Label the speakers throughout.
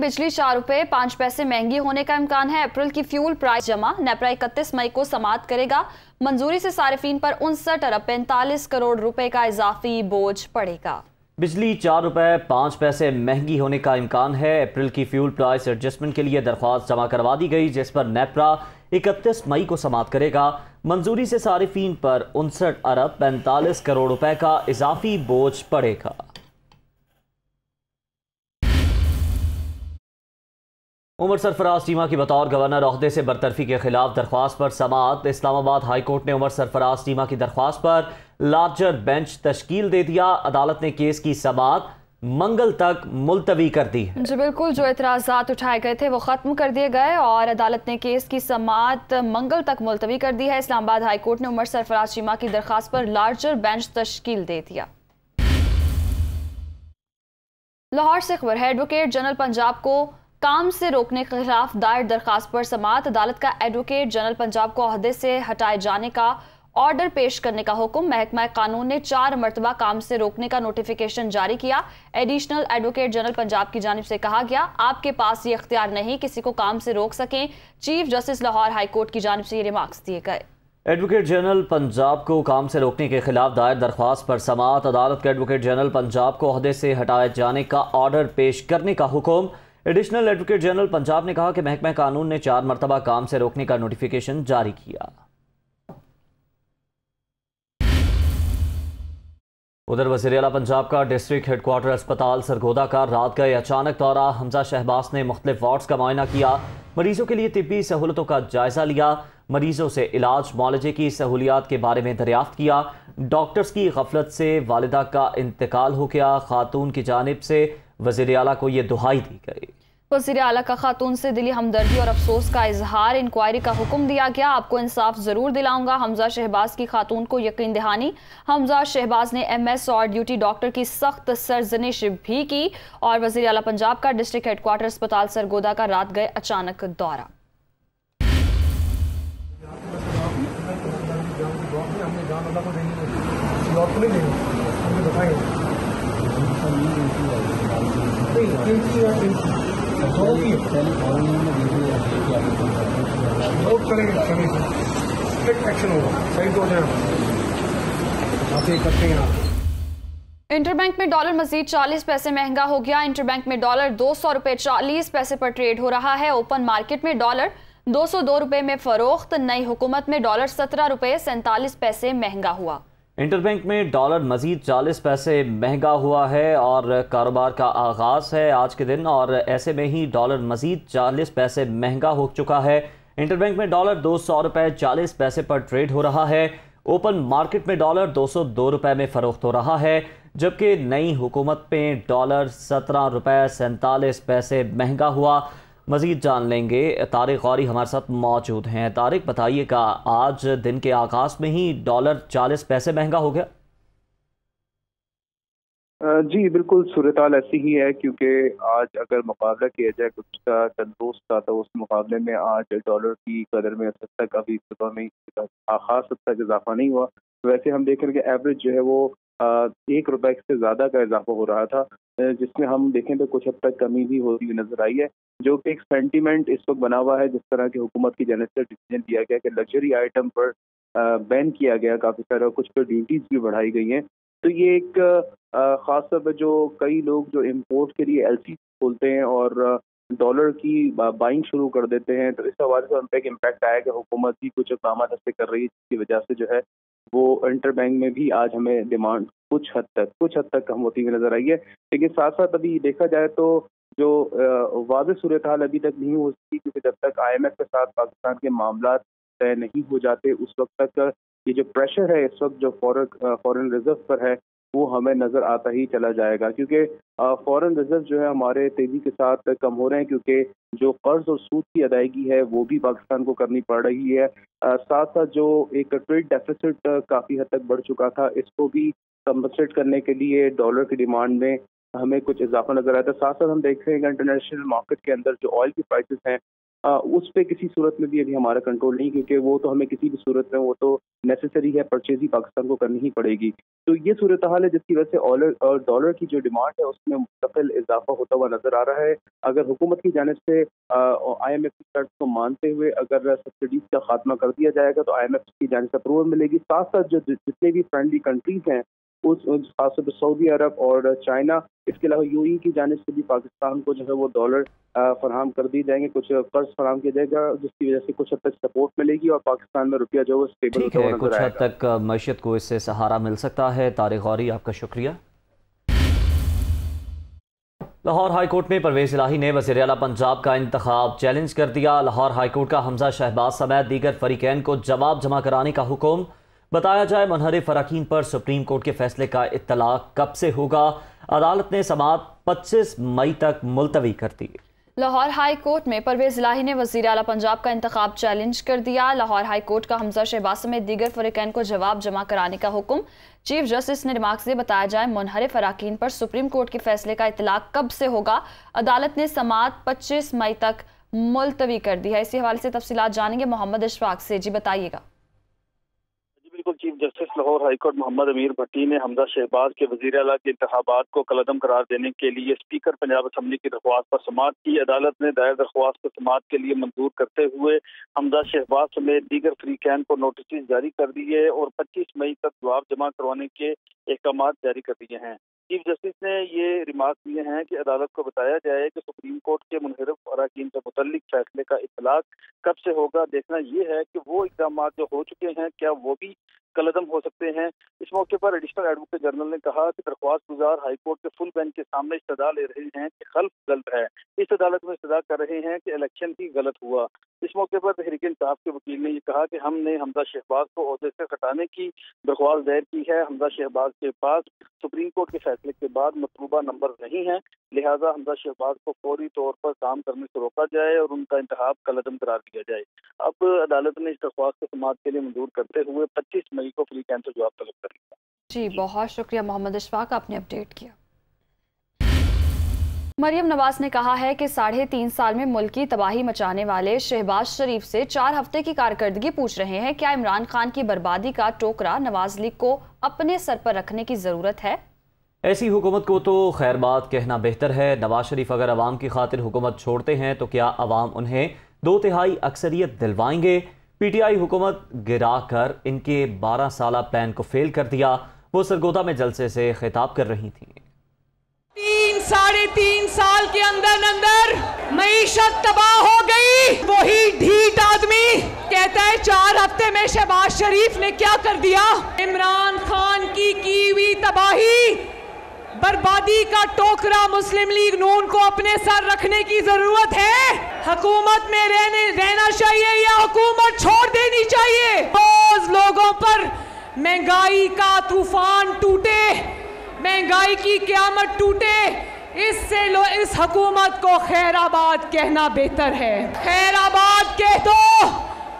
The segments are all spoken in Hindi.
Speaker 1: बिजली 4 रुपए 5 पैसे महंगी होने का इम्कान है। अप्रैल की फ्यूल प्राइस जमा नेपरा 31 मई को समाप्त करेगा। मंजूरी से सारिफीन पर 59 अरब 45 करोड़ रुपए का इजाफी बोझ पड़ेगा।
Speaker 2: बिजली 4 रुपए 5 पैसे महंगी होने का इम्कान है। अप्रैल की फ्यूल प्राइस एडजस्टमेंट के लिए दरख्वास्त जमा करवा दी गई, जिस पर नेपरा 31 मई को समाप्त करेगा। मंजूरी से सारिफीन पर 59 अरब 45 करोड़ रुपए का इजाफी बोझ पड़ेगा। उमर सरफराज टीमा की बतौर गवर्नर ओहदे से बरतरफी के खिलाफ दरख्वास्त पर समाअत। इस्लामाबाद हाई कोर्ट ने उमर सरफराज टीमा की दरख्वास्त पर लार्जर बेंच तश्कील दे दिया। अदालत ने केस की समाअत मंगल तक मुलतवी कर दी है।
Speaker 1: जी बिल्कुल, जो एतराज़ात उठाए गए थे वो ख़त्म कर दिए गए और अदालत ने केस की समाअत मंगल तक मुलतवी कर दी है। इस्लामाबाद हाई कोर्ट ने उमर सरफराज टीमा की दरख्वास्त पर लार्जर बेंच तश्कील दे दिया। लाहौर से खबर है, एडवोकेट जनरल पंजाब को काम से रोकने के खिलाफ दायर दरखास्त पर समाअत। अदालत का एडवोकेट जनरल पंजाब को ओहदे से हटाए जाने का ऑर्डर पेश करने का हुक्म। महकमा कानून ने 4 मरतबा काम से रोकने का नोटिफिकेशन जारी किया। एडिशनल एडवोकेट जनरल पंजाब की जानिब से कहा गया, आपके पास ये इख्तियार नहीं किसी को काम से रोक सकें। Chief justice Lahore high court की जानिब से ये रिमार्क्स दिए गए।
Speaker 2: एडवोकेट जनरल पंजाब को काम से रोकने के खिलाफ दायर दरख्वास्त पर समाअत। अदालत के एडवोकेट जनरल पंजाब को ओहदे से हटाए जाने का ऑर्डर पेश करने का हुक्म। एडिशनल एडवोकेट जनरल पंजाब ने कहा कि महकमा कानून ने 4 मरतबा काम से रोकने का नोटिफिकेशन जारी किया। उधर वज़ीर आला पंजाब का डिस्ट्रिक्ट हेडक्वार्टर अस्पताल सरगोदा का रात गए अचानक दौरा। हमजा शहबाज ने मुख्तलिफ वार्ड्स का मुआयना किया, मरीजों के लिए तिब्बी सहूलतों का जायजा लिया, मरीजों से इलाज मुआलजे की सहूलियात के बारे में दरियाफ्त किया। डॉक्टर्स की गफलत से वालिदा का इंतकाल हो गया। खातून की जानिब से वज़ीर आला को यह दुहाई दी गई।
Speaker 1: वज़ीर आला का खातून से दिली हमदर्दी और अफसोस का इजहार। इंक्वायरी का हुक्म दिया गया, आपको इंसाफ जरूर दिलाऊंगा। हमजा शहबाज की खातून को यकीन दहानी। हमजा शहबाज ने MS और ड्यूटी डॉक्टर की सख्त सरजनिश भी की। और वज़ीर आला पंजाब का डिस्ट्रिक्ट हेडक्वार्टर अस्पताल सरगोदा का रात गए अचानक दौरा। इंटरबैंक में डॉलर मजीद 40 पैसे महंगा हो गया। इंटरबैंक में डॉलर 200 रुपए 40 पैसे पर ट्रेड हो रहा है। ओपन मार्केट में डॉलर 202 रुपए में फरोख्त। नई हुकूमत में डॉलर 17 रुपए 47 पैसे महंगा हुआ।
Speaker 2: इंटरबैंक में डॉलर मजीद 40 पैसे महंगा हुआ है और कारोबार का आगाज है आज के दिन, और ऐसे में ही डॉलर मजीद 40 पैसे महंगा हो चुका है। इंटरबैंक में डॉलर 200 रुपए 40 पैसे पर ट्रेड हो रहा है। ओपन मार्केट में डॉलर 202 रुपए में फरोख्त हो रहा है, जबकि नई हुकूमत में डॉलर 17 रुपए 47 पैसे महंगा हुआ। मजीद जान लेंगे, तारिक गौरी हमारे साथ मौजूद हैं। तारिक, बताइएगा, आज दिन के आगाज में ही डॉलर 40 पैसे महंगा हो गया?
Speaker 3: जी बिल्कुल, सूरत-हाल ऐसी ही है क्योंकि आज अगर मुकाबला किया जाए गुज़श्ता चंद रोज़ का, तो उस मुकाबले में आज डॉलर की कदर में अब तक अभी सुबह में खास हद तक इजाफा नहीं हुआ। वैसे हम देखें कि एवरेज जो है वो 1 रुपए से ज़्यादा का इजाफा हो रहा था, जिसमें हम देखें तो कुछ हद तक कमी भी होती हुई नजर आई है। जो कि एक सेंटीमेंट इस वक्त बना हुआ है, जिस तरह की हुकूमत की जानिब से डिसीजन दिया गया कि लग्जरी आइटम पर बैन किया गया काफ़ी सारा, कुछ पर ड्यूटीज भी बढ़ाई गई हैं। तो ये एक खास तौर पर जो कई लोग जो इम्पोर्ट के लिए LC खोलते हैं और डॉलर की बाइंग शुरू कर देते हैं, तो इस हवाले से उन पर एक इम्पैक्ट आया कि हुकूमत भी कुछ इक़दाम ऐसे कर रही है, जिसकी वजह से जो है वो इंटरबैंक में भी आज हमें डिमांड कुछ हद तक कम होती हुई नजर आई है। लेकिन साथ साथ अभी देखा जाए तो जो वाज़ेह सूरत हाल अभी तक नहीं हो सकी, क्योंकि जब तक IMF के साथ पाकिस्तान के मामला तय नहीं हो जाते, उस वक्त तक ये जो प्रेशर है इस वक्त जो फॉरेन रिजर्व पर है वो हमें नजर आता ही चला जाएगा। क्योंकि फॉरेन रिजर्व जो है हमारे तेजी के साथ कम हो रहे हैं, क्योंकि जो कर्ज और सूद की अदायगी है वो भी पाकिस्तान को करनी पड़ रही है। साथ साथ जो एक ट्रेड डेफिसिट काफी हद तक बढ़ चुका था, इसको भी कंपनसेट करने के लिए डॉलर की डिमांड में हमें कुछ इजाफा नजर आता है। साथ साथ हम देख रहे हैं कि इंटरनेशनल मार्केट के अंदर जो ऑयल की प्राइसेस हैं उस पर किसी सूरत में भी अभी हमारा कंट्रोल नहीं, क्योंकि वो तो हमें किसी भी सूरत में वो तो नेसेसरी है, परचेज ही पाकिस्तान को करनी ही पड़ेगी। तो ये सूरत हाल है जिसकी वजह से डॉलर की जो डिमांड है उसमें मुस्तकिल इजाफा होता हुआ नजर आ रहा है। अगर हुकूमत की जानिब से IMF की शर्त को मानते हुए अगर सब्सिडीज का खात्मा कर दिया जाएगा तो IMF की जानिब से अप्रूवल मिलेगी। साथ साथ जो जितने भी फ्रेंडली कंट्रीज हैं उस खासतौर पर सऊदी अरब और चाइना, इसके अलावा UAE की जानिब से भी पाकिस्तान को जो है वो डॉलर फराहम कर दिए जाएंगे, कुछ कर्ज फराहम किया जाएगा, जिसकी वजह से कुछ हद तक सपोर्ट मिलेगी और पाकिस्तान में रुपया जो है स्टेबल
Speaker 2: ठीक है, कुछ हद तक मईशत को इससे सहारा मिल सकता है। तारिक गौरी, आपका शुक्रिया। लाहौर हाईकोर्ट में परवेज इलाही ने वज़ीर आला पंजाब का इंतखाब चैलेंज कर दिया। लाहौर हाईकोर्ट का हमजा शहबाज समेत दीगर फरीकैन को जवाब जमा कराने का हुक्म। बताया जाए मुनहरिफ अराकीन पर सुप्रीम कोर्ट के फैसले का इत्तलाक कब से होगा। अदालत ने समाअत 25 मई तक मुलतवी कर दी।
Speaker 1: लाहौर हाई कोर्ट में परवेज इलाही ने वज़ीर आला पंजाब का इंतखाब चैलेंज कर दिया। लाहौर हाई कोर्ट का हमजा शहबाज समेत दीगर फरीकैन को जवाब जमा कराने का हुक्म। चीफ जस्टिस ने रिमार्क से बताया जाए मुनहरिफ अराकीन पर सुप्रीम कोर्ट के फैसले का इत्तलाक कब से होगा। अदालत ने समाअत 25 मई तक मुलतवी कर दी है। इसी हवाले से तफसीलात जानेंगे मोहम्मद इशफाक से। जी बताइएगा।
Speaker 4: बिल्कुल, chief justice Lahore high court Mohammad Amir Bhatti ने हमजा शहबाज के वज़ीर आला के इंतखाबात को कलअदम करार देने के लिए स्पीकर पंजाब असम्बली की दरख्वास्त पर समाअत की। अदालत ने दायर दरख्वास्त को समाअत के लिए मंजूर करते हुए हमजा शहबाज समेत दीगर फरीकैन को नोटिस जारी कर दिए और 25 मई तक जवाब जमा करवाने के अहकाम जारी कर दिए हैं। चीफ जस्टिस ने ये रिमार्क दिए हैं कि अदालत को बताया जाए कि सुप्रीम कोर्ट के मुनहरिफ अराकीन से मुतल्लिक फैसले का इत्तलाक कब से होगा। देखना ये है कि वो इक़दाम जो हो चुके हैं क्या वो भी कलअदम हो सकते हैं। इस मौके पर एडिशनल एडवोकेट जनरल ने कहा कि दरख्वास्त गुजार हाईकोर्ट के फुल बेंच के सामने इस्तदा ले रहे हैं कि खल्फ गलत है। इस अदालत में इस्तदा कर रहे हैं कि इलेक्शन ही गलत हुआ। इस मौके पर तहरीक इंसाफ के वकील ने ये कहा कि हमने हमजा शहबाज को ओहदे से हटाने की दरख्वास्त दायर की है। हमजा शहबाज के पास सुप्रीम कोर्ट के फैसले के बाद मतलूबा नंबर नहीं है, लिहाजा हमजा शहबाज को फौरी तौर पर काम करने से रोका जाए और उनका इंतखाब कलअदम करार दिया जाए। अब अदालत ने इस दरख्वास्त को समाअत के लिए मंजूर करते हुए 25 मई को फरीकैन से जवाब तलब कर लिया।
Speaker 1: जी बहुत शुक्रिया मोहम्मद इशफाक, आपने अपडेट किया। मरियम नवाज ने कहा है कि 3.5 साल में मुल्क की तबाही मचाने वाले शहबाज शरीफ से 4 हफ्ते की कारकर्दगी पूछ रहे हैं। क्या इमरान खान की बर्बादी का टोकरा नवाज लीग को अपने सर पर रखने की जरूरत है?
Speaker 2: ऐसी हुकूमत को तो खैर बात कहना बेहतर है। नवाज शरीफ अगर अवाम की खातिर हुकूमत छोड़ते हैं तो क्या अवाम उन्हें 2/3 अक्सरियत दिलवाएंगे? PTI हुकूमत गिरा कर इनके 12 साला प्लान को फेल कर दिया। वो सरगोदा में जलसे से खिताब कर रही थी।
Speaker 5: 3-3.5 साल के अंदर मईशत तबाह हो गई। वही ढीठ आदमी कहता है 4 हफ्ते में शहबाज शरीफ ने क्या कर दिया। इमरान खान की हुई तबाही बर्बादी का टोकरा मुस्लिम लीग नून को अपने सर रखने की जरूरत है। हुकूमत में रहना चाहिए या हुकूमत छोड़ देनी चाहिए। रोज लोगों पर महंगाई का तूफान टूटे, महंगाई की क़यामत टूटे, इससे इस हुकूमत को खैराबाद कहना बेहतर है। खैराबाद कह दो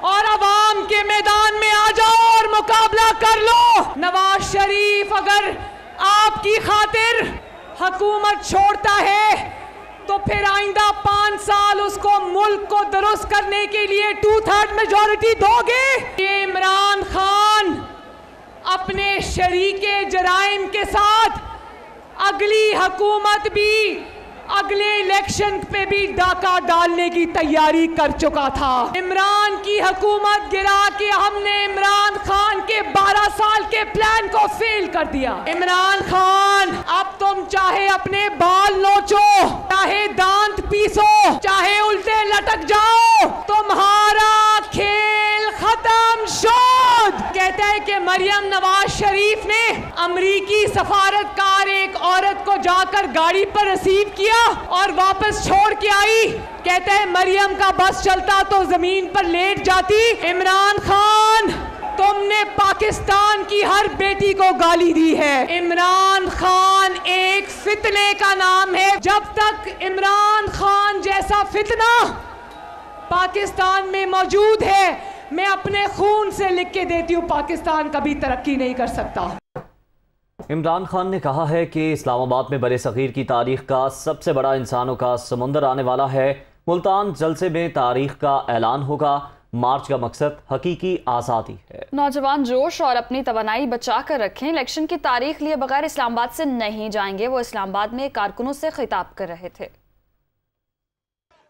Speaker 5: और अवाम के मैदान में आ जाओ और मुकाबला कर लो। नवाज शरीफ अगर आपकी खातिर हुकूमत छोड़ता है तो फिर आइंदा 5 साल उसको मुल्क को दुरुस्त करने के लिए 2/3 मेजॉरिटी दोगे। ये इमरान खान अपने शरीके जराइम के साथ अगली हुकूमत भी अगले इलेक्शन पे भी डाका डालने की तैयारी कर चुका था। इमरान की हुकूमत गिरा के हमने इमरान खान के 12 साल के प्लान को फेल कर दिया। इमरान खान अब तुम चाहे अपने बाल नोचो, चाहे दांत पीसो, चाहे उल्टे लटक जाओ, तुम्हारा खेल खत्म। शोध कहता है कि मरियम नवाज शरीफ ने अमरीकी सफारतकार एक औरत को जाकर गाड़ी पर रिसीव किया और वापस छोड़ के आई। कहते हैं मरियम का बस चलता तो जमीन पर लेट जाती। इमरान खान तुमने पाकिस्तान की हर बेटी को गाली दी है। इमरान खान एक फितने का नाम है। जब तक इमरान खान जैसा फितना पाकिस्तान में मौजूद है, मैं अपने खून से लिख के देती हूँ, पाकिस्तान कभी तरक्की नहीं कर सकता।
Speaker 2: इमरान खान ने कहा है कि इस्लामाबाद में बरे सगीर की तारीख का सबसे बड़ा इंसानों का समुंदर आने वाला है। मुल्तान जलसे में तारीख का ऐलान होगा। मार्च का मकसद हकीकी आज़ादी है।
Speaker 1: नौजवान जोश और अपनी तवानाई बचा कर रखें। इलेक्शन की तारीख लिए बगैर इस्लामाबाद से नहीं जाएंगे। वो इस्लामाबाद में कारकुनों से खिताब कर रहे थे।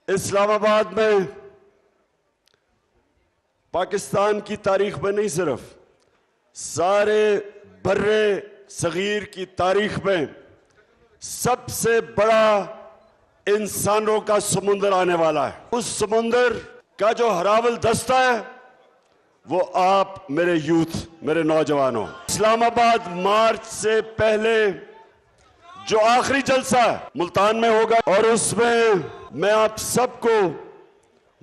Speaker 6: इस्लामाबाद में पाकिस्तान की तारीख में नहीं, सिर्फ सारे बर्रे सगीर की तारीख में सबसे बड़ा इंसानों का समुंदर आने वाला है। उस समुंदर का जो हरावल दस्ता है वो आप मेरे यूथ, मेरे नौजवानों। इस्लामाबाद मार्च से पहले जो आखिरी जलसा है मुल्तान में होगा और उसमें मैं आप सबको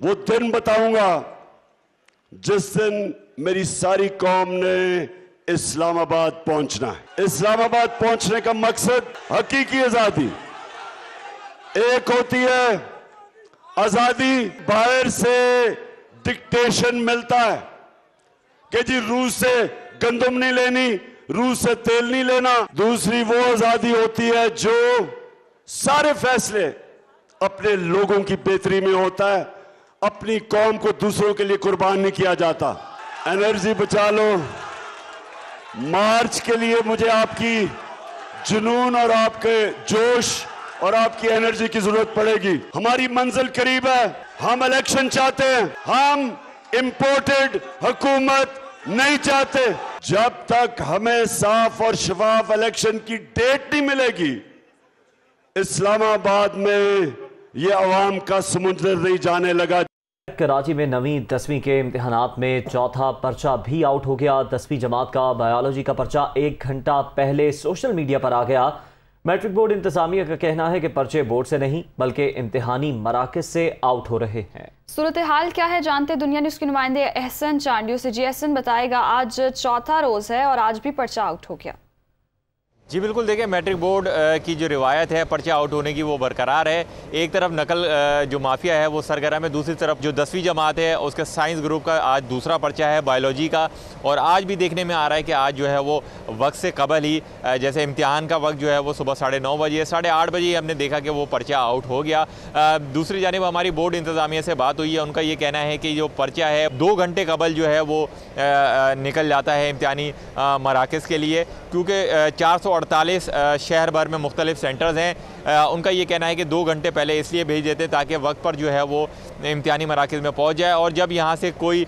Speaker 6: वो दिन बताऊंगा जिस दिन मेरी सारी कौम ने इस्लामाबाद पहुंचना है। इस्लामाबाद पहुंचने का मकसद हकीकी आजादी। एक होती है आजादी, बाहर से डिक्टेशन मिलता है कि जी रूस से गंदम नहीं लेनी, रूस से तेल नहीं लेना। दूसरी वो आजादी होती है जो सारे फैसले अपने लोगों की बेहतरी में होता है, अपनी कौम को दूसरों के लिए कुर्बान नहीं किया जाता। एनर्जी बचा लो। मार्च के लिए मुझे आपकी जुनून और आपके जोश और आपकी एनर्जी की जरूरत पड़ेगी। हमारी मंजिल करीब है। हम इलेक्शन चाहते हैं, हम इंपोर्टेड हुकूमत नहीं चाहते। जब तक हमें साफ और शफाफ इलेक्शन की डेट नहीं मिलेगी, इस्लामाबाद में ये अवाम का समुंदर नहीं जाने लगा।
Speaker 2: कराची में 9वीं 10वीं के इम्तिहानात में चौथा पर्चा भी आउट हो गया। 10वीं जमात का बायोलॉजी का पर्चा 1 घंटा पहले सोशल मीडिया पर आ गया। मैट्रिक बोर्ड इंतजामिया का कहना है कि पर्चे बोर्ड से नहीं बल्कि इम्तिहानी मराकज से आउट हो रहे हैं।
Speaker 1: सूरत हाल क्या है जानते दुनिया न्यूज़ के नुमाइंदे एहसन चांडियो से। जी एहसन बताएगा, आज चौथा रोज है और आज भी पर्चा आउट हो गया।
Speaker 7: जी बिल्कुल, देखिए मैट्रिक बोर्ड की जो रिवायत है पर्चा आउट होने की वो बरकरार है। एक तरफ नकल जो माफिया है वो सरगर्म है, दूसरी तरफ जो 10वीं जमात है उसका साइंस ग्रुप का आज दूसरा पर्चा है बायोलॉजी का। और आज भी देखने में आ रहा है कि आज जो है वो वक्त से कबल ही, जैसे इम्तिहान का वक्त जो है वो सुबह 9:30 बजे, 8:30 बजे ही हमने देखा कि वो पर्चा आउट हो गया। दूसरी जानिब हमारी बोर्ड इंतजामिया से बात हुई है, उनका ये कहना है कि जो पर्चा है 2 घंटे कबल जो है वो निकल जाता है इम्तिहानी मराकज़ के लिए, क्योंकि 448 शहर भर में मुख्तलिफ सेंटर्स हैं। उनका ये कहना है कि 2 घंटे पहले इसलिए भेज देते ताकि वक्त पर जो है वो इम्तिहानी मराकज़ में पहुंच जाए। और जब यहाँ से कोई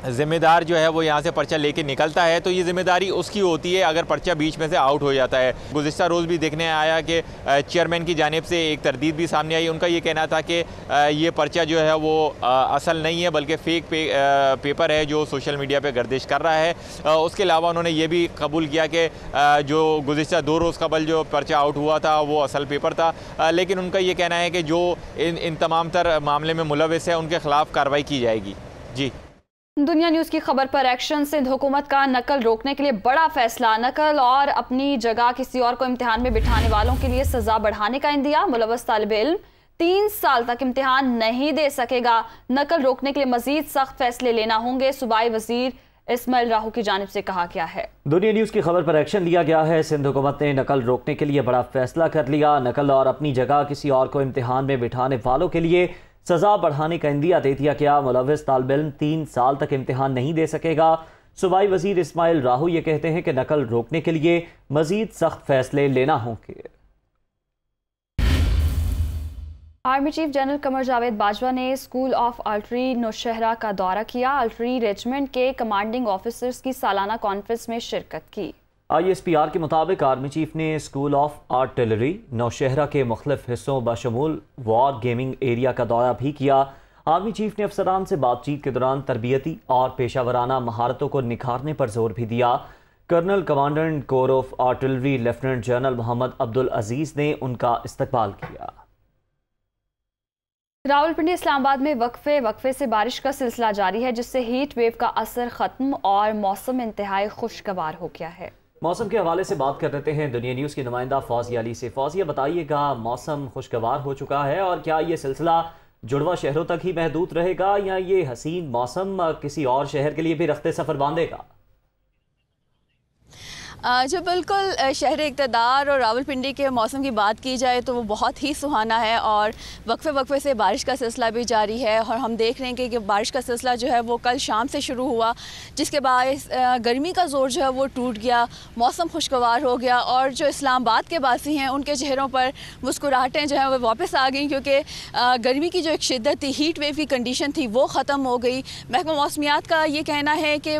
Speaker 7: ज़िम्मेदार जो है वो यहाँ से पर्चा लेके निकलता है तो ये ज़िम्मेदारी उसकी होती है अगर पर्चा बीच में से आउट हो जाता है। गुज़िश्ता रोज़ भी देखने आया कि चेयरमैन की जानिब से एक तरदीद भी सामने आई। उनका ये कहना था कि ये पर्चा जो है वो असल नहीं है बल्कि फ़ेक पेपर है जो सोशल मीडिया पर गर्दिश कर रहा है। उसके अलावा उन्होंने ये भी कबूल किया कि जो गुज़िश्ता 2 रोज़ कबल जो पर्चा आउट हुआ था वो असल पेपर था। लेकिन उनका ये कहना है कि जो इन तमाम तर मामले में मुलविस है उनके ख़िलाफ़ कार्रवाई की जाएगी। जी
Speaker 1: दुनिया न्यूज़ की खबर पर एक्शन। सिंध हुकूमत का नकल रोकने के लिए बड़ा फैसला। नकल और अपनी जगह किसी और को इम्तिहान में बिठाने वालों के लिए सजा बढ़ाने का इंदिया। मुलव्वस तालिब इल्म 3 साल तक इम्तिहान नहीं दे सकेगा। नकल रोकने के लिए मजीद सख्त फैसले लेना होंगे, सूबाई वजीर इस्माइल राहू की जानिब से कहा गया है।
Speaker 2: दुनिया न्यूज़ की खबर पर एक्शन लिया गया है। सिंध हुकूमत ने नकल रोकने के लिए बड़ा फैसला कर लिया। नकल और अपनी जगह किसी और को इम्तिहान में बिठाने वालों के लिए सजा बढ़ाने का इंदिया दे दिया गया। मुलव्विस तालिब इल्म 3 साल तक इम्तिहान नहीं दे सकेगा। सूबाई वजीर इस्माइल राहू ये कहते हैं कि नकल रोकने के लिए मजीद सख्त फैसले लेना होंगे।
Speaker 1: Army chief general Qamar Javed Bajwa ने स्कूल ऑफ आर्टिलरी नौशहरा का दौरा किया। आर्टिलरी रेजिमेंट के कमांडिंग ऑफिसर्स की सालाना कॉन्फ्रेंस में शिरकत की।
Speaker 2: ISPR के मुताबिक आर्मी चीफ ने स्कूल ऑफ आर्टिलरी नौशहरा के मुख्तलिफ हिस्सों बशमूल वॉर गेमिंग एरिया का दौरा भी किया। आर्मी चीफ ने अफसरान से बातचीत के दौरान तरबियती और पेशावराना महारतों को निखारने पर जोर भी दिया। Colonel commandant corps of artillery lieutenant general Mohammad Abdul Aziz ने उनका इस्तकबाल किया।
Speaker 1: रावलपिंडी इस्लामाबाद में वक्फे से बारिश का सिलसिला जारी है, जिससे हीट वेव का असर खत्म और मौसम इंतहाई खुशगवार हो गया है।
Speaker 2: मौसम के हवाले से बात कर लेते हैं दुनिया न्यूज़ की नुमाइंदा फौजिया अली से। फौजिया बताइएगा, मौसम खुशगवार हो चुका है और क्या ये सिलसिला जुड़वा शहरों तक ही महदूद रहेगा या ये हसीन मौसम किसी और शहर के लिए भी रखते सफ़र बांधेगा?
Speaker 8: जो बिल्कुल शहर इक़्तिदार और रावलपिंडी के मौसम की बात की जाए तो वो बहुत ही सुहाना है और वक्फे वक्फे से बारिश का सिलसिला भी जारी है। और हम देख रहे हैं कि बारिश का सिलसिला जो है वो कल शाम से शुरू हुआ, जिसके बाद गर्मी का ज़ोर जो है वो टूट गया, मौसम खुशगवार हो गया और जो इस्लामाबाद के बासी हैं उनके चेहरों पर मुस्कुराहटें जो हैं वो वापस आ गई, क्योंकि गर्मी की जो एक शिद्दत थी, हीट वेव की कंडीशन थी, वो ख़त्म हो गई। महकमा मौसमियात का ये कहना है कि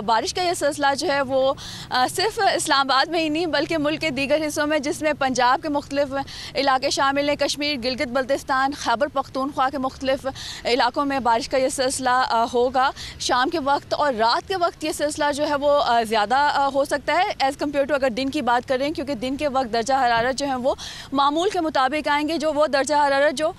Speaker 8: बारिश का ये सिलसिला जो है वो सिर्फ इस्लामाबाद में ही नहीं बल्कि मुल्क के दीगर हिस्सों में, जिसमें पंजाब के मुख्तलिफ इलाके शामिल हैं, कश्मीर, गिलगित बल्तिस्तान, खैबर पख्तूनख्वा के मुख्तलिफ इलाकों में बारिश का ये सिलसिला होगा शाम के वक्त। और रात के वक्त ये सिलसिला जो है वो ज़्यादा हो सकता है एज़ कम्पेयर टू अगर दिन की बात करें, क्योंकि दिन के वक्त दर्जा हरारत जो है वो मामूल के मुताबिक आएंगे। जो वो दर्जा हरारत जो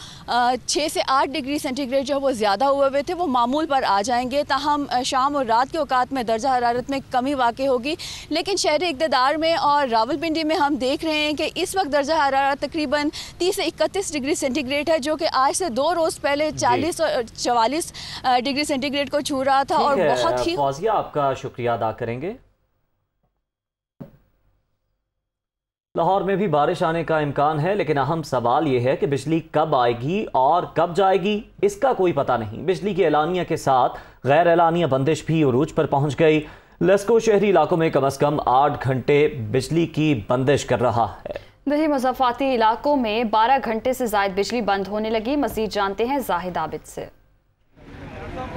Speaker 8: 6 से 8 डिग्री सेंटीग्रेड जो है वो ज़्यादा हुए हुए थे वो मामूल पर आ जाएंगे। ताहम शाम और रात के औकात में दर्जा हरारत में कमी वाक़ होगी। लेकिन शहर इक़्तिदार में और रावलपिंडी में हम देख रहे हैं कि इस वक्त दर्जा हरारत तकरीबन 30 से 31 डिग्री सेंटीग्रेड है, जो कि आज से 2 रोज़ पहले 40 और 44 डिग्री सेंटीग्रेड को छू रहा था। और बहुत ही
Speaker 2: फौजिया, आपका शुक्रिया अदा करेंगे। लाहौर में भी बारिश आने का इम्कान है, लेकिन अहम सवाल यह है कि बिजली कब आएगी और कब जाएगी, इसका कोई पता नहीं। बिजली की एलानिया के साथ गैर एलानिया बंदिश भी उरूज पर पहुंच गई। लेस्को शहरी इलाकों में कम से कम 8 घंटे बिजली की बंदिश कर रहा है।
Speaker 1: दही मुज़फ़्फ़ाती इलाकों में 12 घंटे से ज़ायद बिजली बंद होने लगी। मज़ीद जानते हैं जाहिद आबिद से।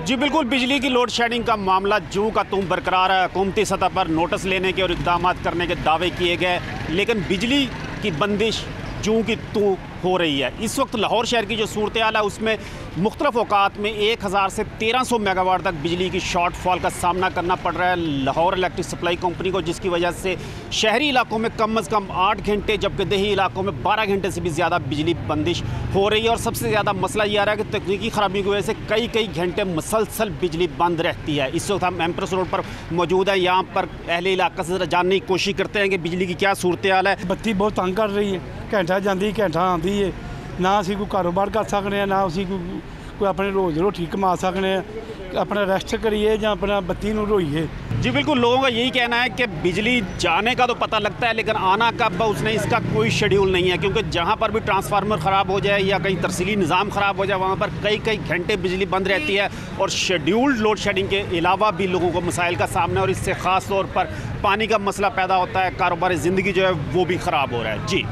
Speaker 9: जी बिल्कुल, बिजली की लोड शेडिंग का मामला जूं का तूं बरकरार है। हुकूमती सतह पर नोटिस लेने के और इक़दाम करने के दावे किए गए, लेकिन बिजली की बंदिश जूं की तूं हो रही है। इस वक्त लाहौर शहर की जो सूरत हाल है उसमें मुख्तलिफ औकात में 1000 से 1300 मेगावाट तक बिजली की शॉर्टफॉल का सामना करना पड़ रहा है लाहौर इलेक्ट्रिक सप्लाई कंपनी को, जिसकी वजह से शहरी इलाकों में कम से कम 8 घंटे जबकि देही इलाकों में 12 घंटे से भी ज़्यादा बिजली बंदिश हो रही है। और सबसे ज़्यादा मसला ये आ रहा है कि तकनीकी ख़राबी की वजह से कई घंटे मुसलसल बिजली बंद रहती है। इस वक्त हम एम्प्रेस रोड पर मौजूद है, यहाँ पर अहले इलाका से जानने की कोशिश करते हैं कि बिजली की क्या सूरत हाल है।
Speaker 10: बत्ती बहुत तंग कर रही है, घंटा जाती घंटा आती है, ना असी कोई कारोबार कर सकते हैं, ना असी कोई अपने रोज़ रोटी कमा सकते हैं, अपना रेस्ट करिए या अपना बत्ती नूं रोइए।
Speaker 9: जी बिल्कुल, लोगों का यही कहना है कि बिजली जाने का तो पता लगता है, लेकिन आना कब उसने इसका कोई शेड्यूल नहीं है, क्योंकि जहाँ पर भी ट्रांसफार्मर ख़राब हो जाए या कहीं तरसीली निज़ाम ख़राब हो जाए वहाँ पर कई घंटे बिजली बंद रहती है। और शेड्यूल्ड लोड शेडिंग के अलावा भी लोगों को मसाइल का सामना, और इससे ख़ास तौर पर पानी का मसला पैदा होता है, कारोबारी ज़िंदगी जो है वो भी ख़राब हो रहा है। जी,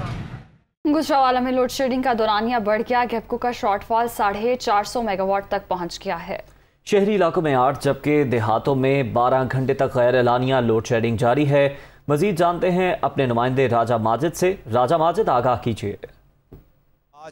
Speaker 1: गुजरावाला में लोड शेडिंग का दौरानिया बढ़ गया। गेपको का शॉर्टफॉल 450 मेगावाट तक पहुंच गया है।
Speaker 2: शहरी इलाकों में 8 जबकि देहातों में 12 घंटे तक गैर एलानिया लोड शेडिंग जारी है। मजीद जानते हैं अपने नुमाइंदे राजा माजिद से। राजा माजिद, आगाह कीजिए।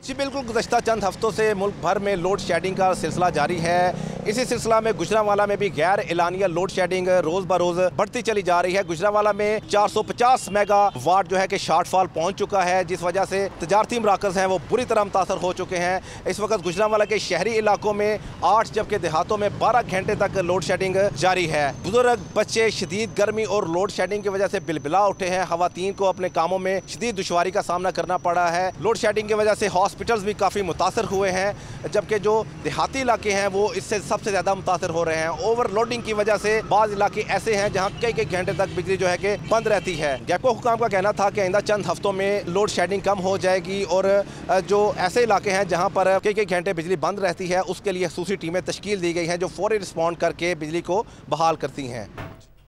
Speaker 11: जी बिल्कुल, गुज़श्ता चंद हफ्तों से मुल्क भर में लोड शेडिंग का सिलसिला जारी है। इसी सिलसिला में गुजरावाला में भी गैर एलानिया लोड शेडिंग रोज़ ब रोज़ बढ़ती चली जा रही है। गुजरावाला में 450 मेगावाट जो है कि शॉर्टफॉल पहुंच चुका है, जिस वजह से तजारती मराकज़ हैं वो बुरी तरह मुतासर हो चुके हैं। इस वक्त गुजरावाला के शहरी इलाकों में 8 जबकि देहातों में 12 घंटे तक लोड शेडिंग जारी है। बुजुर्ग, बच्चे शदीद गर्मी और लोड शेडिंग की वजह से बिलबिला उठे हैं। ख़वातीन को अपने कामों में शदीद दुश्वारी का सामना करना पड़ा है। लोड शेडिंग की वजह से हॉस्पिटल्स भी काफ़ी मुतासर हुए हैं, जबकि जो देहाती इलाके हैं वो इससे सबसे ज़्यादा मुतासर हो रहे हैं। ओवरलोडिंग की वजह से बाज़ इलाके ऐसे हैं जहाँ कई घंटे तक बिजली जो है कि बंद रहती है। गेपको हुकाम का कहना था कि आइंदा चंद हफ्तों में लोड शेडिंग कम हो जाएगी और जो ऐसे इलाके हैं जहाँ पर कई घंटे बिजली बंद रहती है उसके लिए खसूसी टीमें तश्कील दी गई हैं जो फौरी रिस्पॉन्ड करके बिजली को बहाल करती हैं।